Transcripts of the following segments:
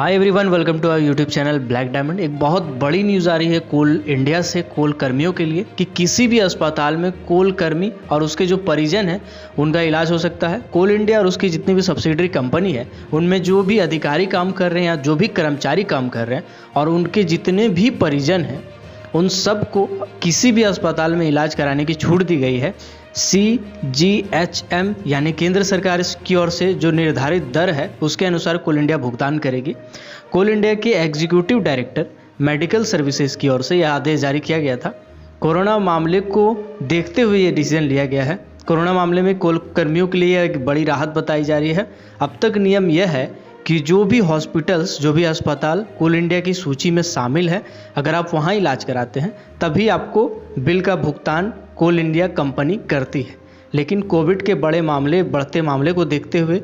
Hi everyone, welcome to our YouTube channel black diamond. एक बहुत बड़ी न्यूज़ आ रही है कोल इंडिया से कोल कर्मियों के लिए कि किसी भी अस्पताल में कोल कर्मी और उसके जो परिजन हैं उनका इलाज हो सकता है। कोल इंडिया और उसकी जितनी भी सब्सिडरी कंपनी है उनमें जो भी अधिकारी काम कर रहे हैं या जो भी कर्मचारी काम कर रहे हैं और उनके जितने भी परिजन हैं उन सबको किसी भी अस्पताल में इलाज कराने की छूट दी गई है। CGHM यानी केंद्र सरकार की ओर से जो निर्धारित दर है उसके अनुसार कोल इंडिया भुगतान करेगी। कोल इंडिया के एग्जीक्यूटिव डायरेक्टर मेडिकल सर्विसेज की ओर से यह आदेश जारी किया गया था। कोरोना मामले को देखते हुए ये डिसीजन लिया गया है। कोरोना मामले में कोल कर्मियों के लिए एक बड़ी राहत बताई जा रही है। अब तक नियम यह है कि जो भी हॉस्पिटल्स, जो भी अस्पताल कोल इंडिया की सूची में शामिल है, अगर आप वहाँ इलाज कराते हैं तभी आपको बिल का भुगतान कोल इंडिया कंपनी करती है। लेकिन कोविड के बढ़ते मामले को देखते हुए,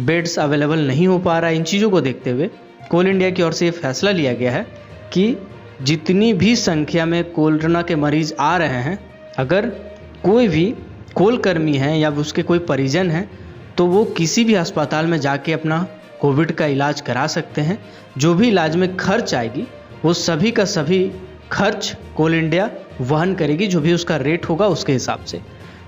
बेड्स अवेलेबल नहीं हो पा रहा है, इन चीज़ों को देखते हुए कोल इंडिया की ओर से ये फैसला लिया गया है कि जितनी भी संख्या में कोरोना के मरीज आ रहे हैं, अगर कोई भी कोल कर्मी है या उसके कोई परिजन हैं तो वो किसी भी अस्पताल में जाके अपना कोविड का इलाज करा सकते हैं। जो भी इलाज में खर्च आएगी वो सभी का सभी खर्च कोल इंडिया वहन करेगी, जो भी उसका रेट होगा उसके हिसाब से।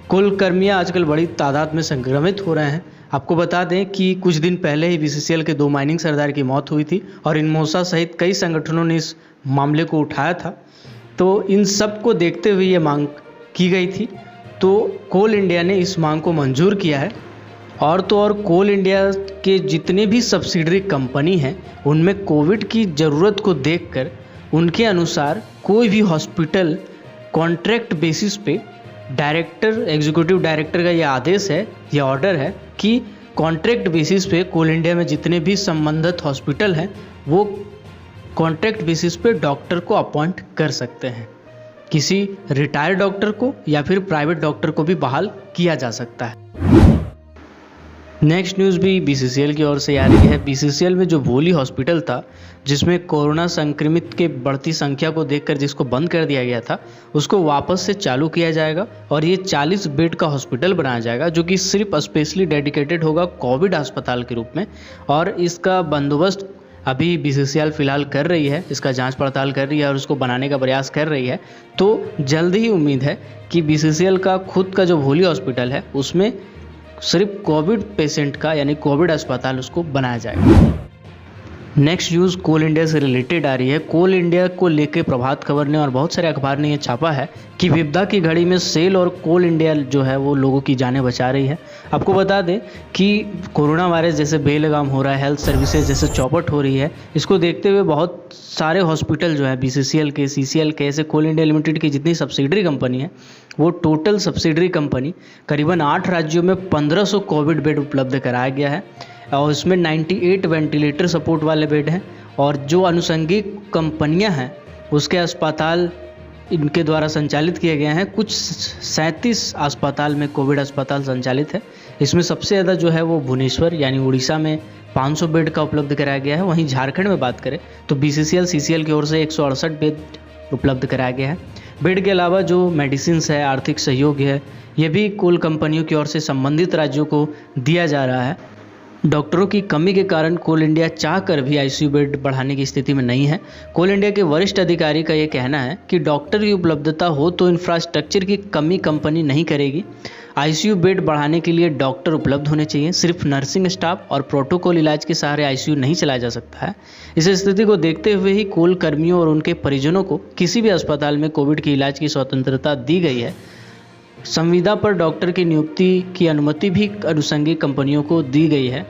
कोल कर्मियाँ आजकल बड़ी तादाद में संक्रमित हो रहे हैं। आपको बता दें कि कुछ दिन पहले ही BCCL के 2 माइनिंग सरदार की मौत हुई थी और इनमोसा सहित कई संगठनों ने इस मामले को उठाया था। तो इन सब को देखते हुए ये मांग की गई थी, तो कोल इंडिया ने इस मांग को मंजूर किया है। और तो और कोल इंडिया के जितने भी सब्सिडरी कंपनी हैं उनमें कोविड की ज़रूरत को देखकर उनके अनुसार कोई भी हॉस्पिटल कॉन्ट्रैक्ट बेसिस पे एग्जीक्यूटिव डायरेक्टर का यह आदेश है, यह ऑर्डर है कि कॉन्ट्रैक्ट बेसिस पे कोल इंडिया में जितने भी संबंधित हॉस्पिटल हैं वो कॉन्ट्रैक्ट बेसिस पे डॉक्टर को अपॉइंट कर सकते हैं। किसी रिटायर्ड डॉक्टर को या फिर प्राइवेट डॉक्टर को भी बहाल किया जा सकता है। नेक्स्ट न्यूज़ भी BCCL की ओर से आ रही है। BCCL में जो भोली हॉस्पिटल था जिसमें कोरोना संक्रमित के बढ़ती संख्या को देखकर जिसको बंद कर दिया गया था, उसको वापस से चालू किया जाएगा और ये 40 बेड का हॉस्पिटल बनाया जाएगा जो कि सिर्फ स्पेशली डेडिकेटेड होगा कोविड अस्पताल के रूप में। और इसका बंदोबस्त अभी BCCL फिलहाल कर रही है, इसका जांच पड़ताल कर रही है और उसको बनाने का प्रयास कर रही है। तो जल्द ही उम्मीद है कि BCCL का खुद का जो भोली हॉस्पिटल है उसमें सिर्फ कोविड पेशेंट का यानी कोविड अस्पताल उसको बनाया जाएगा। नेक्स्ट न्यूज़ कोल इंडिया से रिलेटेड आ रही है। कोल इंडिया को लेकर प्रभात खबर ने और बहुत सारे अखबार ने ये छापा है कि विपदा की घड़ी में सेल और कोल इंडिया जो है वो लोगों की जानें बचा रही है। आपको बता दें कि कोरोना वायरस जैसे बेलगाम हो रहा है, हेल्थ सर्विसेज जैसे चौपट हो रही है, इसको देखते हुए बहुत सारे हॉस्पिटल जो है BCCL के, CCL के, ऐसे कोल इंडिया लिमिटेड की जितनी सब्सिडरी कंपनी है वो टोटल सब्सिडरी कंपनी करीबन 8 राज्यों में 1500 कोविड बेड उपलब्ध कराया गया है और इसमें 98 वेंटिलेटर सपोर्ट वाले बेड हैं। और जो अनुषंगिक कंपनियां हैं उसके अस्पताल इनके द्वारा संचालित किए गए हैं। कुछ 37 अस्पताल में कोविड अस्पताल संचालित है। इसमें सबसे ज़्यादा जो है वो भुवनेश्वर यानी उड़ीसा में 500 बेड का उपलब्ध कराया गया है। वहीं झारखंड में बात करें तो BCCL CCL की ओर से 168 बेड उपलब्ध कराया गया है। बेड के अलावा जो मेडिसिन्स है, आर्थिक सहयोग है, ये भी कोल कंपनियों की ओर से संबंधित राज्यों को दिया जा रहा है। डॉक्टरों की कमी के कारण कोल इंडिया चाहकर भी ICU बेड बढ़ाने की स्थिति में नहीं है। कोल इंडिया के वरिष्ठ अधिकारी का ये कहना है कि डॉक्टर की उपलब्धता हो तो इंफ्रास्ट्रक्चर की कमी कंपनी नहीं करेगी। ICU बेड बढ़ाने के लिए डॉक्टर उपलब्ध होने चाहिए। सिर्फ नर्सिंग स्टाफ और प्रोटोकॉल इलाज के सहारे ICU नहीं चलाया जा सकता है। इस स्थिति को देखते हुए ही कोल कर्मियों और उनके परिजनों को किसी भी अस्पताल में कोविड के इलाज की स्वतंत्रता दी गई है। संविदा पर डॉक्टर की नियुक्ति की अनुमति भी अनुषंगिक कंपनियों को दी गई है।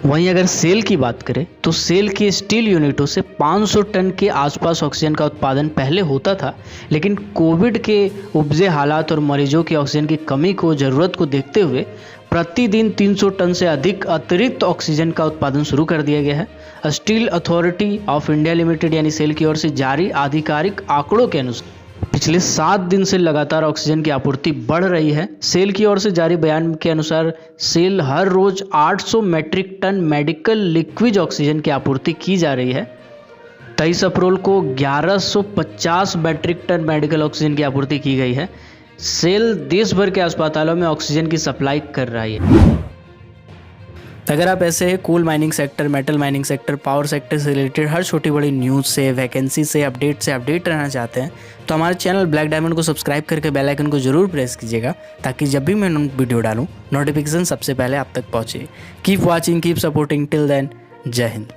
वहीं अगर सेल की बात करें तो सेल के स्टील यूनिटों से 500 टन के आसपास ऑक्सीजन का उत्पादन पहले होता था, लेकिन कोविड के उपजे हालात और मरीजों की ऑक्सीजन की कमी को ज़रूरत को देखते हुए प्रतिदिन 300 टन से अधिक अतिरिक्त ऑक्सीजन का उत्पादन शुरू कर दिया गया है। Steel authority of India limited यानी सेल की ओर से जारी आधिकारिक आंकड़ों के अनुसार पिछले 7 दिन से लगातार ऑक्सीजन की आपूर्ति बढ़ रही है। सेल की ओर से जारी बयान के अनुसार सेल हर रोज 800 metric ton medical liquid oxygen की आपूर्ति की जा रही है। 23 अप्रैल को 1150 मैट्रिक टन मेडिकल ऑक्सीजन की आपूर्ति की गई है। सेल देश भर के अस्पतालों में ऑक्सीजन की सप्लाई कर रही है। अगर आप ऐसे coal mining sector, metal mining sector, power sector से रिलेटेड हर छोटी बड़ी न्यूज़ से, वैकेंसी से अपडेट रहना चाहते हैं तो हमारे चैनल ब्लैक डायमंड को सब्सक्राइब करके बेल आइकन को जरूर प्रेस कीजिएगा, ताकि जब भी मैं वीडियो डालूँ नोटिफिकेशन सबसे पहले आप तक पहुँचे। Keep watching, keep supporting, till then जय हिंद।